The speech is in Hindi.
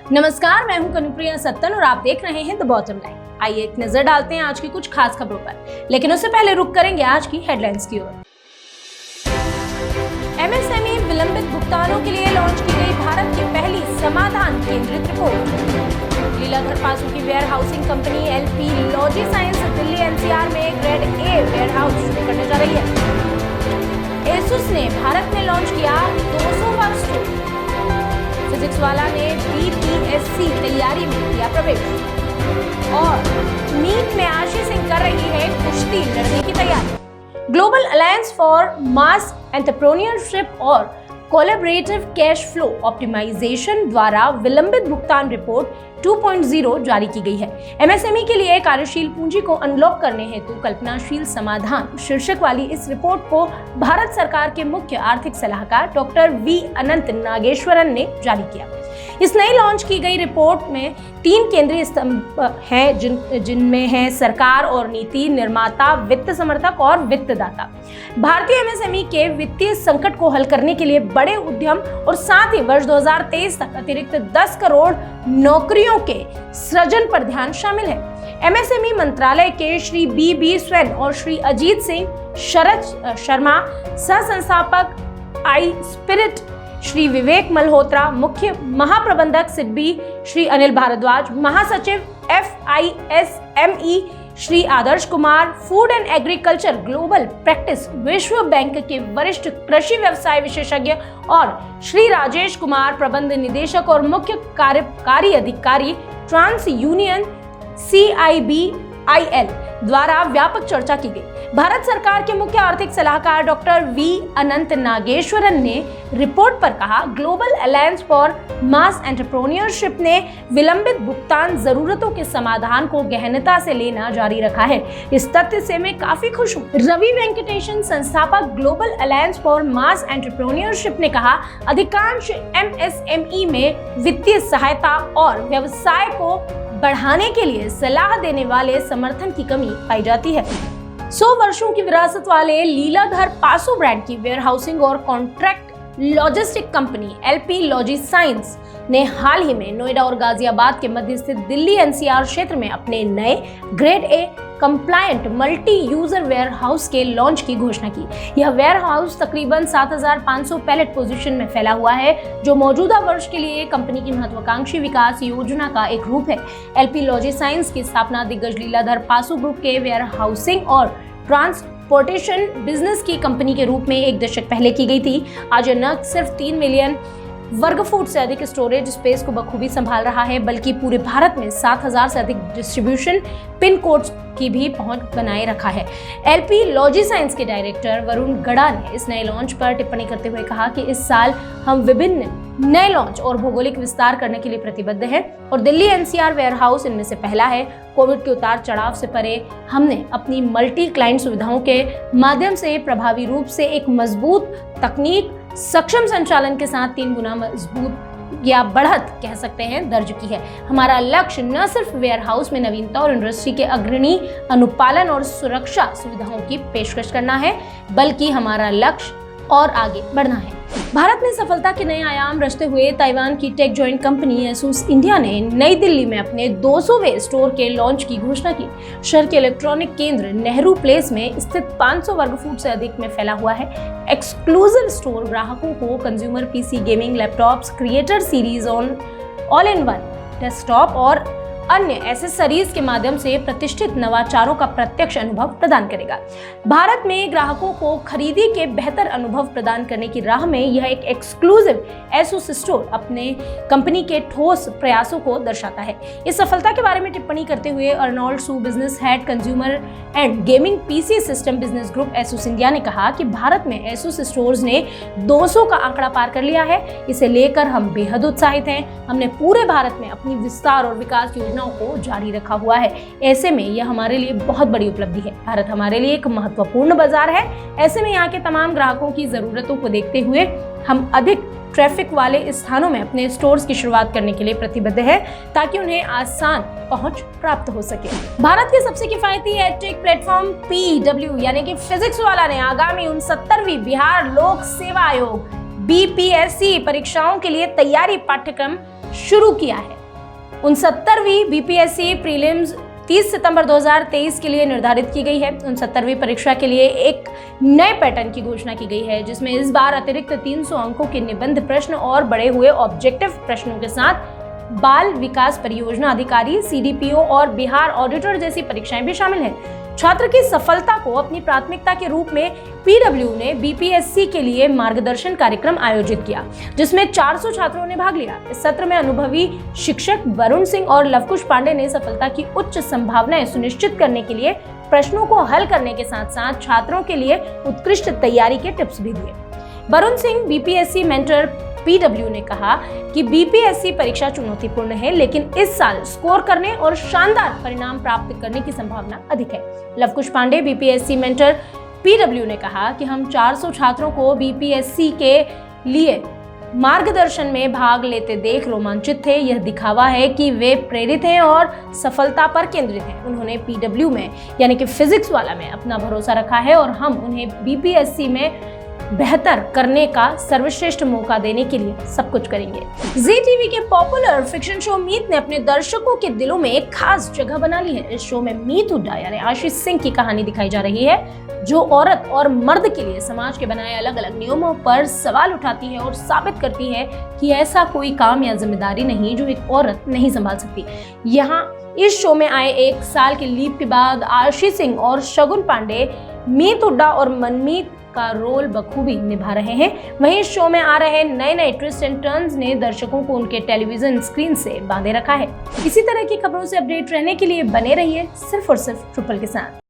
नमस्कार, मैं हूं कनुप्रिया सत्तन और आप देख रहे हैं द बॉटम लाइन। आइए एक नजर डालते हैं आज की कुछ खास खबरों पर, लेकिन उससे पहले रुक करेंगे आज की हेडलाइंस की ओर। एमएसएमई विलंबित भुगतानों के लिए लॉन्च की गई भारत की पहली समाधान केंद्रित रिपोर्ट। लीलाधर पासु की warehousing company LP logiscience Delhi NCR में ग्रेड ए वेयर हाउस शुरू करने जा रही है। एसुस ने भारत में लॉन्च किया 200वां स्टोर। फिजिक्स वाला ने बीपीएससी तैयारी में किया प्रवेश। और नीट में आशीष सिंह कर रही है कुश्ती लड़ने की तैयारी। Global alliance for mass entrepreneurship और कोलैबोरेटिव कैश फ्लो ऑप्टिमाइजेशन द्वारा विलंबित भुगतान रिपोर्ट 2.0 जारी की गई है। एमएसएमई के लिए कार्यशील पूंजी को अनलॉक करने हेतु कल्पनाशील समाधान शीर्षक वाली इस रिपोर्ट को भारत सरकार के मुख्य आर्थिक सलाहकार डॉक्टर वी अनंत नागेश्वरन ने जारी किया। इस नई लॉन्च की गई रिपोर्ट में 3 केंद्रीय स्तंभ हैं, जिनमें है सरकार और नीति निर्माता, वित्त समर्थक और वित्तदाता। भारतीय एमएसएमई के वित्तीय संकट को हल करने के लिए बड़े उद्यम और साथ ही वर्ष 2023 तक अतिरिक्त 10 करोड़ नौकरियों के सृजन पर ध्यान शामिल है। एमएसएमई मंत्रालय के श्री बी स्वैन और श्री अजीत सिंह शरद शर्मा, सह संस्थापक आई स्पिरिट श्री विवेक मल्होत्रा, मुख्य महाप्रबंधक सिडबी श्री अनिल भारद्वाज, महासचिव FISME Shri Adarsh Kumar, food and agriculture global practice विश्व बैंक के वरिष्ठ कृषि व्यवसाय विशेषज्ञ और श्री राजेश कुमार, प्रबंध निदेशक और मुख्य कार्यकारी अधिकारी ट्रांस यूनियन CIBIL द्वारा व्यापक चर्चा की गई। भारत सरकार के मुख्य आर्थिक सलाहकार डॉक्टर वी अनंत नागेश्वरन ने रिपोर्ट पर कहा, global alliance for mass entrepreneurship ने विलंबित भुगतान जरूरतों के समाधान को गहनता से लेना जारी रखा है। इस तथ्य से मैं काफी खुश हूँ। रवि वेंकटेशन, संस्थापक global alliance for mass entrepreneurship ने कहा, अधिकांश MSME में वित्तीय सहायता और व्यवसाय को बढ़ाने के लिए सलाह देने वाले समर्थन की कमी पाई जाती है। 100 वर्षों की विरासत वाले लीलाधर पासु ब्रांड की वेयर हाउसिंग और contract logistic company LP logy science ने हाल ही में नोएडा और गाजियाबाद के मध्य स्थित दिल्ली एनसीआर क्षेत्र में अपने नए grade A compliant multi user warehouse के लॉन्च की घोषणा की। यह वेयर हाउस तकरीबन 7500 पैलेट पोजीशन में फैला हुआ है, जो मौजूदा वर्ष के लिए कंपनी की महत्वाकांक्षी विकास योजना का एक रूप है। एलपी लॉजी साइंस की स्थापना दिग्गज लीलाधर पासु ग्रुप के वेयर हाउसिंग और ट्रांसपोर्टेशन बिजनेस की कंपनी के रूप में 1 दशक पहले की गई थी। आज न सिर्फ 3 मिलियन वर्ग फुट से अधिक स्टोरेज स्पेस को बखूबी संभाल रहा है, बल्कि पूरे भारत में 7000 से अधिक डिस्ट्रीब्यूशन पिन कोड्स की भी पहुंच बनाए रखा है। एलपी लॉजी साइंस के डायरेक्टर वरुण गड़ा ने इस नए लॉन्च पर टिप्पणी करते हुए कहा कि इस साल हम विभिन्न नए लॉन्च और भौगोलिक विस्तार करने के लिए प्रतिबद्ध हैं और दिल्ली एनसीआर वेयर हाउस इनमें से पहला है। कोविड के उतार चढ़ाव से परे हमने अपनी मल्टी क्लाइंट सुविधाओं के माध्यम से प्रभावी रूप से एक मजबूत तकनीक सक्षम संचालन के साथ 3 गुना मजबूत या बढ़त कह सकते हैं दर्ज की है। हमारा लक्ष्य न सिर्फ वेयर हाउस में नवीनता और इंडस्ट्री के अग्रणी अनुपालन और सुरक्षा सुविधाओं की पेशकश करना है, बल्कि हमारा लक्ष्य और आगे बढ़ना है। भारत में सफलता के नए आयाम रचते हुए ताइवान की tech giant company Asus India ने नई दिल्ली में अपने 200वें स्टोर के लॉन्च की घोषणा की। शहर के इलेक्ट्रॉनिक केंद्र नेहरू प्लेस में स्थित 500 वर्ग फुट से अधिक में फैला हुआ है। एक्सक्लूसिव स्टोर ग्राहकों को consumer PC, gaming laptops, creator series all in one desktop और अन्य एसेसरीज के माध्यम से प्रतिष्ठित नवाचारों का प्रत्यक्ष अनुभव प्रदान करेगा। भारत में ग्राहकों को खरीदी के बेहतर अनुभव प्रदान करने की राह में यह एक एक्सक्लूसिव एसुस स्टोर अपने कंपनी के ठोस प्रयासों को दर्शाता है। इस सफलता के बारे में टिप्पणी करते हुए Arnold Su, business head consumer and gaming PC system business group Asus India ने कहा कि भारत में एसुस स्टोर्स ने 200 का आंकड़ा पार कर लिया है। इसे लेकर हम बेहद उत्साहित हैं। हमने पूरे भारत में अपनी विस्तार और विकास को जारी रखा हुआ है। ऐसे में यह हमारे लिए बहुत बड़ी उपलब्धि है। भारत हमारे लिए एक महत्वपूर्ण बाजार है। ऐसे में यहाँ के तमाम ग्राहकों की जरूरतों को देखते हुए हम अधिक ट्रैफिक वाले स्थानों में अपने स्टोर्स की शुरुआत करने के लिए प्रतिबद्ध है, ताकि उन्हें आसान पहुंच प्राप्त हो सके। भारत के सबसे किफायती एडटेक प्लेटफॉर्म PW यानी कि फिजिक्स वाला ने आगामी 69वीं बिहार लोक सेवा आयोग बीपीएससी परीक्षाओं के लिए तैयारी पाठ्यक्रम शुरू किया है। 69वीं बीपीएससी प्रीलिम्स 30 सितंबर 2023 के लिए निर्धारित की गई है। 69वीं परीक्षा के लिए एक नए पैटर्न की घोषणा की गई है, जिसमें इस बार अतिरिक्त 300 अंकों के निबंध प्रश्न और बढ़े हुए ऑब्जेक्टिव प्रश्नों के साथ बाल विकास परियोजना अधिकारी, सीडीपीओ और बिहार ऑडिटर जैसी परीक्षाएं भी शामिल हैं। छात्र की सफलता को अपनी प्राथमिकता के रूप में पीडब्ल्यू ने बीपीएससी के लिए मार्गदर्शन कार्यक्रम आयोजित किया, जिसमें 400 छात्रों ने भाग लिया। इस सत्र में अनुभवी शिक्षक वरुण सिंह और लवकुश पांडे ने सफलता की उच्च संभावनाएं सुनिश्चित करने के लिए प्रश्नों को हल करने के साथ साथ छात्रों के लिए उत्कृष्ट तैयारी के टिप्स भी दिए। Varun Singh, BPSC mentor PW, ने कहा कि बीपीएससी परीक्षा चुनौतीपूर्ण है, लेकिन इस साल स्कोर करने और शानदार परिणाम प्राप्त करने की संभावना अधिक है। Lavkush Pandey, BPSC mentor PW, ने कहा कि हम 400 छात्रों को बीपीएससी के लिए मार्गदर्शन में भाग लेते देख रोमांचित थे। यह दिखावा है कि वे प्रेरित हैं और सफलता पर केंद्रित हैं। उन्होंने पीडब्ल्यू में यानी कि फिजिक्स वाला में अपना भरोसा रखा है और हम उन्हें बीपीएससी में बेहतर करने का सर्वश्रेष्ठ मौका देने के लिए सब कुछ करेंगे। जी टीवी के पॉपुलर फिक्शन शो मीत ने अपने दर्शकों के दिलों में एक खास जगह बना ली है। इस शो में मीत हुड्डा यानी आशीष सिंह की कहानी दिखाई जा रही है, जो औरत और मर्द के लिए समाज के बनाए अलग अलग नियमों पर सवाल उठाती है और साबित करती है कि ऐसा कोई काम या जिम्मेदारी नहीं जो एक औरत नहीं संभाल सकती। यहाँ इस शो में आए 1 साल के लीप के बाद आशीष सिंह और शगुन पांडे मीत हुड्डा और मनमीत का रोल बखूबी निभा रहे हैं। वहीं इस शो में आ रहे नए ट्विस्ट एंड टर्न्स ने दर्शकों को उनके टेलीविजन स्क्रीन से बांधे रखा है। इसी तरह की खबरों से अपडेट रहने के लिए बने रहिए सिर्फ और सिर्फ ट्रिपल के साथ।